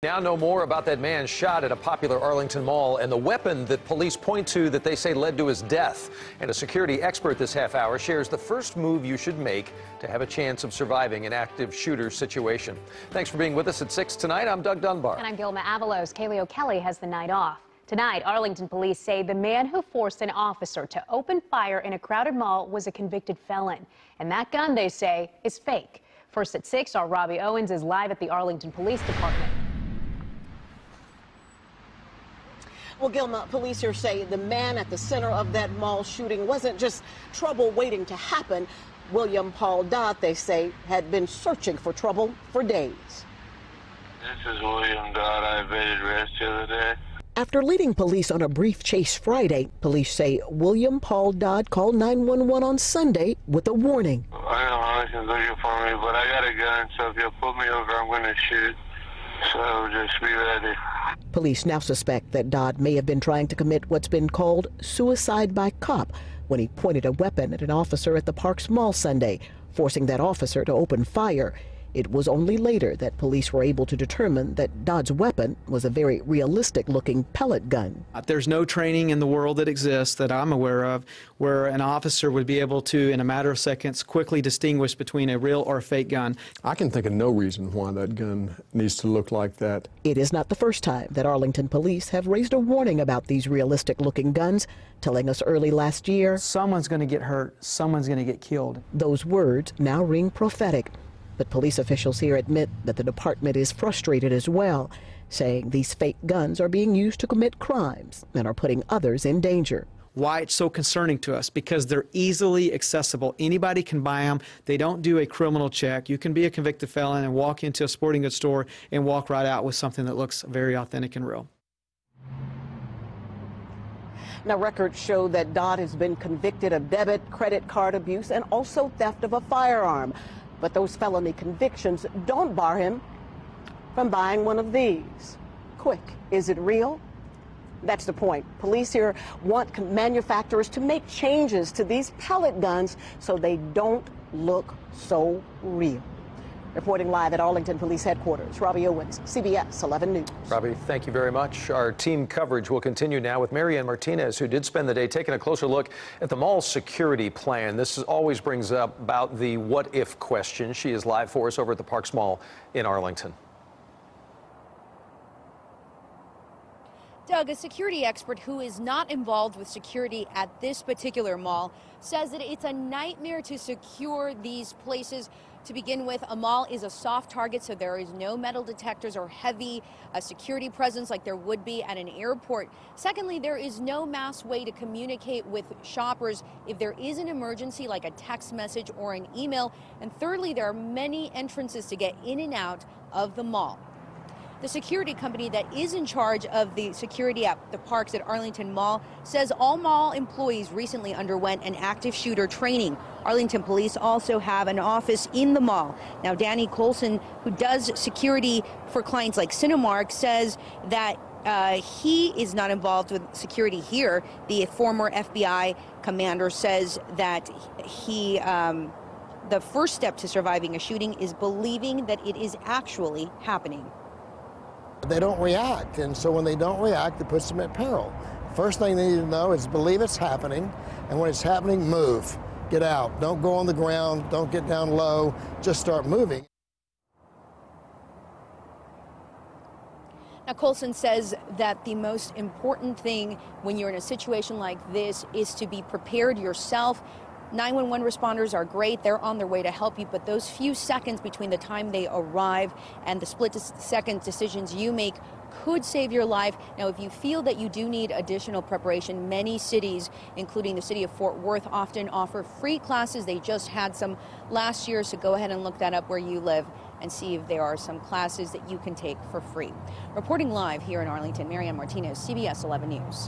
Now know more about that man shot at a popular Arlington mall and the weapon that police point to that they say led to his death. And a security expert this half hour shares the first move you should make to have a chance of surviving an active shooter situation. Thanks for being with us at 6 tonight. I'm Doug Dunbar. And I'm Gilma Avalos. Kaylee O'Kelly has the night off. Tonight, Arlington police say the man who forced an officer to open fire in a crowded mall was a convicted felon. And that gun, they say, is fake. First at 6, our Robbie Owens is live at the Arlington Police Department. Well, Gilma, police here say the man at the center of that mall shooting wasn't just trouble waiting to happen. William Paul Dodd, they say, had been searching for trouble for days. This is William Dodd. I evaded arrest the other day. After leading police on a brief chase Friday, police say William Paul Dodd called 911 on Sunday with a warning. I don't know if it's looking for me, but I got a gun, so if you'll pull me over, I'm going to shoot. So just be ready. Police now suspect that Dodd may have been trying to commit what's been called suicide by cop when he pointed a weapon at an officer at the Parks Mall Sunday, forcing that officer to open fire. It was only later that police were able to determine that Dodd's weapon was a very realistic-looking pellet gun. There's no training in the world that exists that I'm aware of where an officer would be able to, in a matter of seconds, quickly distinguish between a real or a fake gun. I can think of no reason why that gun needs to look like that. It is not the first time that Arlington police have raised a warning about these realistic-looking guns, telling us early last year, someone's going to get hurt, someone's going to get killed. Those words now ring prophetic. But police officials here admit that the department is frustrated as well, saying these fake guns are being used to commit crimes and are putting others in danger. Why it's so concerning to us? Because they're easily accessible. Anybody can buy them. They don't do a criminal check. You can be a convicted felon and walk into a sporting goods store and walk right out with something that looks very authentic and real. Now, records show that Dodd has been convicted of debit, credit card abuse, and also theft of a firearm. But those felony convictions don't bar him from buying one of these. Quick, is it real? That's the point. Police here want manufacturers to make changes to these pellet guns so they don't look so real. Reporting live at Arlington Police Headquarters, Robbie Owens, CBS 11 News. Robbie, thank you very much. Our team coverage will continue now with Marianne Martinez, who did spend the day taking a closer look at the mall's security plan. This always brings up about the what-if question. She is live for us over at the Parks Mall in Arlington. Doug, a security expert who is not involved with security at this particular mall, says that it's a nightmare to secure these places. To begin with, a mall is a soft target, so there is no metal detectors or heavy security presence like there would be at an airport. Secondly, there is no mass way to communicate with shoppers if there is an emergency like a text message or an email. And thirdly, there are many entrances to get in and out of the mall. The security company that is in charge of the security at the parks at Arlington Mall says all mall employees recently underwent an active shooter training. Arlington police also have an office in the mall. Now, Danny Colson, who does security for clients like Cinemark, says that he is not involved with security here. The former FBI commander says that the first step to surviving a shooting is believing that it is actually happening. They don't react, and so when they don't react, it puts them at peril. First thing they need to know is believe it's happening, and when it's happening, move. Get out. Don't go on the ground. Don't get down low. Just start moving. Now, Colson says that the most important thing when you're in a situation like this is to be prepared yourself. 911 responders are great. They're on their way to help you, but those few seconds between the time they arrive and the split-second decisions you make could save your life. Now, if you feel that you do need additional preparation, many cities, including the city of Fort Worth, often offer free classes. They just had some last year, so go ahead and look that up where you live and see if there are some classes that you can take for free. Reporting live here in Arlington, Marianne Martinez, CBS 11 News.